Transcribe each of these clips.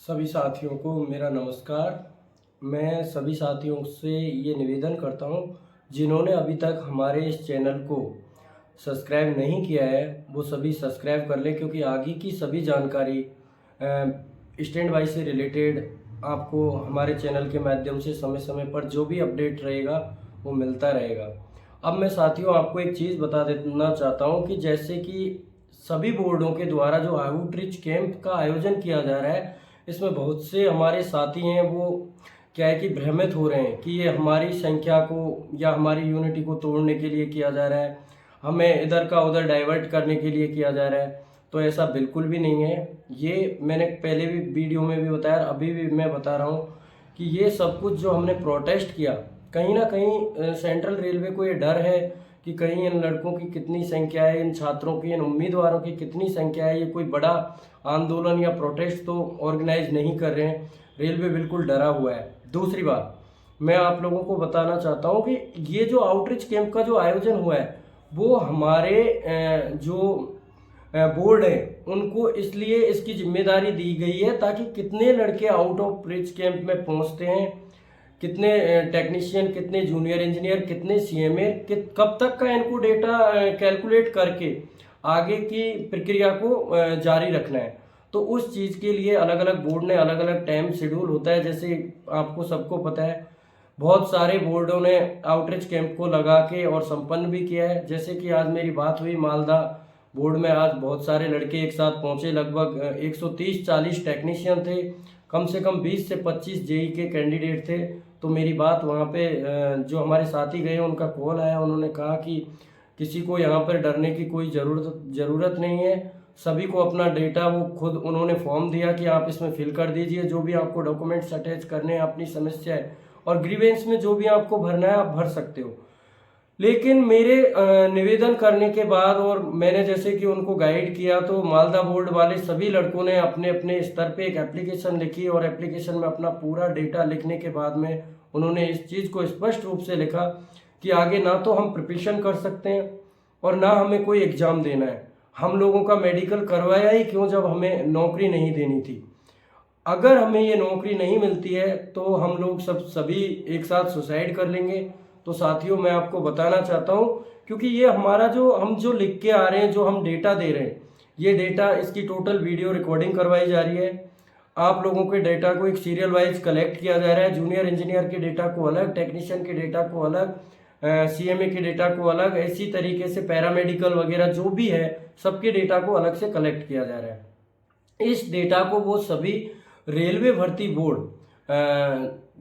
सभी साथियों को मेरा नमस्कार। मैं सभी साथियों से ये निवेदन करता हूँ जिन्होंने अभी तक हमारे इस चैनल को सब्सक्राइब नहीं किया है वो सभी सब्सक्राइब कर लें, क्योंकि आगे की सभी जानकारी स्टैंड बाई से रिलेटेड आपको हमारे चैनल के माध्यम से समय समय पर जो भी अपडेट रहेगा वो मिलता रहेगा। अब मैं साथियों आपको एक चीज़ बता देना चाहता हूँ कि जैसे कि सभी बोर्डों के द्वारा जो आउटरीच कैंप का आयोजन किया जा रहा है, इसमें बहुत से हमारे साथी हैं वो क्या है कि भ्रमित हो रहे हैं कि ये हमारी संख्या को या हमारी यूनिटी को तोड़ने के लिए किया जा रहा है, हमें इधर का उधर डाइवर्ट करने के लिए किया जा रहा है। तो ऐसा बिल्कुल भी नहीं है। ये मैंने पहले भी वीडियो में भी बताया, अभी भी मैं बता रहा हूँ कि ये सब कुछ जो हमने प्रोटेस्ट किया, कहीं ना कहीं सेंट्रल रेलवे को ये डर है कि कहीं इन लड़कों की कितनी संख्या है, इन छात्रों की, इन उम्मीदवारों की कितनी संख्या है, ये कोई बड़ा आंदोलन या प्रोटेस्ट तो ऑर्गेनाइज नहीं कर रहे हैं। रेलवे बिल्कुल डरा हुआ है। दूसरी बात मैं आप लोगों को बताना चाहता हूँ कि ये जो आउटरीच कैंप का जो आयोजन हुआ है वो हमारे जो बोर्ड है उनको इसलिए इसकी जिम्मेदारी दी गई है ताकि कितने लड़के आउट ऑफ रिच कैंप में पहुंचते हैं, कितने टेक्नीशियन, कितने जूनियर इंजीनियर, कितने सीएमए, कब तक का इनको डेटा कैलकुलेट करके आगे की प्रक्रिया को जारी रखना है। तो उस चीज़ के लिए अलग अलग बोर्ड ने अलग अलग टाइम शेड्यूल होता है। जैसे आपको सबको पता है बहुत सारे बोर्डों ने आउटरीच कैंप को लगा के और संपन्न भी किया है। जैसे कि आज मेरी बात हुई मालदा बोर्ड में, आज बहुत सारे लड़के एक साथ पहुंचे, लगभग 130-40 टेक्नीशियन थे, कम से कम 20 से 25 जेई के कैंडिडेट थे। तो मेरी बात वहाँ पे जो हमारे साथी गए उनका कॉल आया, उन्होंने कहा कि किसी को यहाँ पर डरने की कोई ज़रूरत नहीं है, सभी को अपना डेटा वो खुद उन्होंने फॉर्म दिया कि आप इसमें फिल कर दीजिए, जो भी आपको डॉक्यूमेंट्स अटैच करने हैं, अपनी समस्या है और ग्रीवेंस में जो भी आपको भरना है आप भर सकते हो। लेकिन मेरे निवेदन करने के बाद और मैंने जैसे कि उनको गाइड किया तो मालदा बोर्ड वाले सभी लड़कों ने अपने अपने स्तर पे एक एप्लीकेशन लिखी और एप्लीकेशन में अपना पूरा डेटा लिखने के बाद में उन्होंने इस चीज़ को स्पष्ट रूप से लिखा कि आगे ना तो हम प्रिपरेशन कर सकते हैं और ना हमें कोई एग्ज़ाम देना है। हम लोगों का मेडिकल करवाया ही क्यों जब हमें नौकरी नहीं देनी थी। अगर हमें ये नौकरी नहीं मिलती है तो हम लोग सभी एक साथ सुसाइड कर लेंगे। तो साथियों मैं आपको बताना चाहता हूँ, क्योंकि ये हमारा जो हम जो लिख के आ रहे हैं, जो हम डेटा दे रहे हैं, ये डेटा इसकी टोटल वीडियो रिकॉर्डिंग करवाई जा रही है। आप लोगों के डेटा को एक सीरियल वाइज कलेक्ट किया जा रहा है। जूनियर इंजीनियर के डेटा को अलग, टेक्नीशियन के डेटा को अलग, सीएमए के डेटा को अलग, इसी तरीके से पैरामेडिकल वगैरह जो भी है सबके डेटा को अलग से कलेक्ट किया जा रहा है। इस डेटा को वो सभी रेलवे भर्ती बोर्ड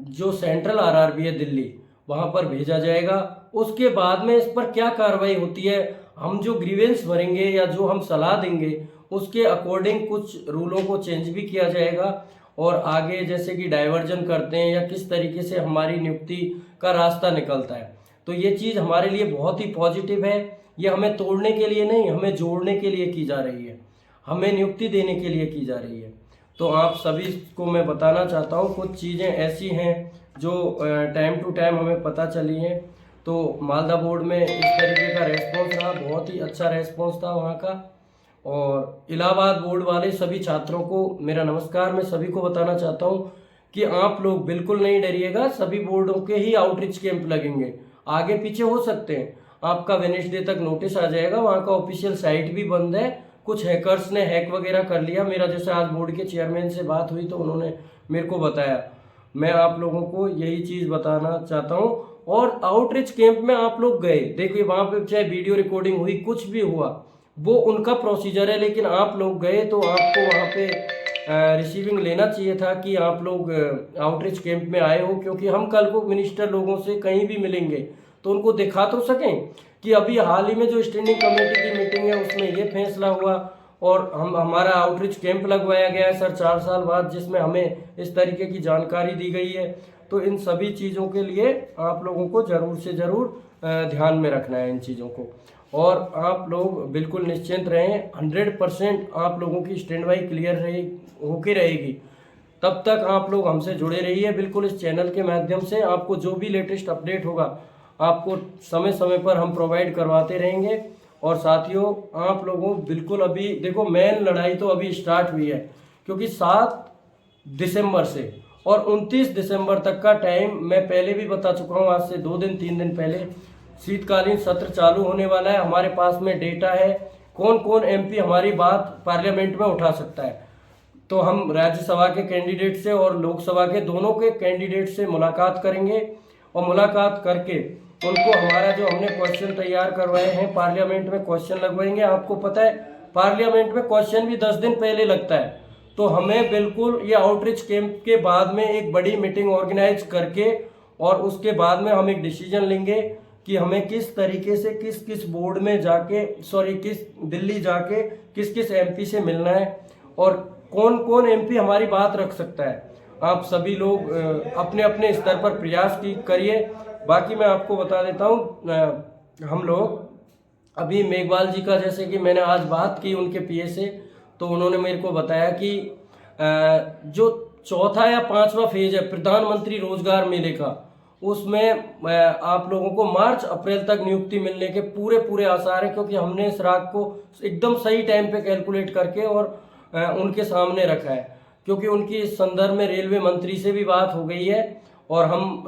जो सेंट्रल आरआरबी है दिल्ली, वहाँ पर भेजा जाएगा। उसके बाद में इस पर क्या कार्रवाई होती है, हम जो ग्रीवेंस भरेंगे या जो हम सलाह देंगे उसके अकॉर्डिंग कुछ रूलों को चेंज भी किया जाएगा और आगे जैसे कि डाइवर्जन करते हैं या किस तरीके से हमारी नियुक्ति का रास्ता निकलता है। तो ये चीज़ हमारे लिए बहुत ही पॉजिटिव है। ये हमें तोड़ने के लिए नहीं, हमें जोड़ने के लिए की जा रही है, हमें नियुक्ति देने के लिए की जा रही है। तो आप सभी को मैं बताना चाहता हूँ कुछ चीज़ें ऐसी हैं जो टाइम टू टाइम हमें पता चली हैं। तो मालदा बोर्ड में इस तरीके का रेस्पॉन्स रहा, बहुत ही अच्छा रेस्पॉन्स था वहाँ का। और इलाहाबाद बोर्ड वाले सभी छात्रों को मेरा नमस्कार। मैं सभी को बताना चाहता हूँ कि आप लोग बिल्कुल नहीं डरिएगा, सभी बोर्डों के ही आउटरीच कैंप लगेंगे। आगे पीछे हो सकते हैं, आपका वेडनेसडे तक नोटिस आ जाएगा। वहाँ का ऑफिशियल साइट भी बंद है, कुछ हैकर्स ने हैक वगैरह कर लिया। मेरा जैसे आज बोर्ड के चेयरमैन से बात हुई तो उन्होंने मेरे को बताया। मैं आप लोगों को यही चीज़ बताना चाहता हूँ। और आउटरीच कैंप में आप लोग गए, देखिए वहाँ पे चाहे वीडियो रिकॉर्डिंग हुई, कुछ भी हुआ, वो उनका प्रोसीजर है, लेकिन आप लोग गए तो आपको वहाँ पे रिसीविंग लेना चाहिए था कि आप लोग आउटरीच कैंप में आए हो, क्योंकि हम कल को मिनिस्टर लोगों से कहीं भी मिलेंगे तो उनको दिखा तो सकें कि अभी हाल ही में जो स्टैंडिंग कमेटी की मीटिंग है उसमें ये फैसला हुआ और हमारा आउटरीच कैंप लगवाया गया है सर 4 साल बाद, जिसमें हमें इस तरीके की जानकारी दी गई है। तो इन सभी चीज़ों के लिए आप लोगों को ज़रूर से ज़रूर ध्यान में रखना है इन चीज़ों को। और आप लोग बिल्कुल निश्चिंत रहें, 100% आप लोगों की स्टैंड बाई क्लियर होके रहेगी। तब तक आप लोग हमसे जुड़े रहिए बिल्कुल। इस चैनल के माध्यम से आपको जो भी लेटेस्ट अपडेट होगा आपको समय समय पर हम प्रोवाइड करवाते रहेंगे। और साथियों आप लोगों बिल्कुल, अभी देखो मेन लड़ाई तो अभी स्टार्ट हुई है, क्योंकि 7 दिसंबर से, और 29 दिसंबर तक का टाइम मैं पहले भी बता चुका हूँ, आज से 2 दिन 3 दिन पहले शीतकालीन सत्र चालू होने वाला है। हमारे पास में डेटा है कौन कौन एमपी हमारी बात पार्लियामेंट में उठा सकता है। तो हम राज्यसभा के कैंडिडेट से और लोकसभा के दोनों के कैंडिडेट से मुलाकात करेंगे, और मुलाकात करके उनको हमारा जो हमने क्वेश्चन तैयार करवाए हैं पार्लियामेंट में क्वेश्चन लगवाएंगे। आपको पता है पार्लियामेंट में क्वेश्चन भी 10 दिन पहले लगता है, तो हमें बिल्कुल ये आउटरीच कैंप के बाद में एक बड़ी मीटिंग ऑर्गेनाइज करके और उसके बाद में हम एक डिसीजन लेंगे कि हमें किस तरीके से किस किस बोर्ड में जाके किस दिल्ली जाके किस किस एमपी से मिलना है और कौन कौन एमपी हमारी बात रख सकता है। आप सभी लोग अपने अपने स्तर पर प्रयास करिए। बाकी मैं आपको बता देता हूँ, हम लोग अभी मेघवाल जी का, जैसे कि मैंने आज बात की उनके पीए से, तो उन्होंने मेरे को बताया कि जो चौथा या 5वां फेज है प्रधानमंत्री रोजगार मेले का, उसमें आप लोगों को मार्च अप्रैल तक नियुक्ति मिलने के पूरे पूरे आसार हैं, क्योंकि हमने इस राग को एकदम सही टाइम पे कैलकुलेट करके और उनके सामने रखा है। क्योंकि उनकी इस संदर्भ में रेलवे मंत्री से भी बात हो गई है और हम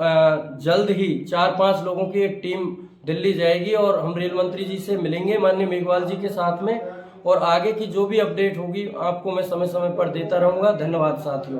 जल्द ही 4-5 लोगों की एक टीम दिल्ली जाएगी और हम रेल मंत्री जी से मिलेंगे, माननीय मेघवाल जी के साथ में, और आगे की जो भी अपडेट होगी आपको मैं समय समय पर देता रहूँगा। धन्यवाद साथियों।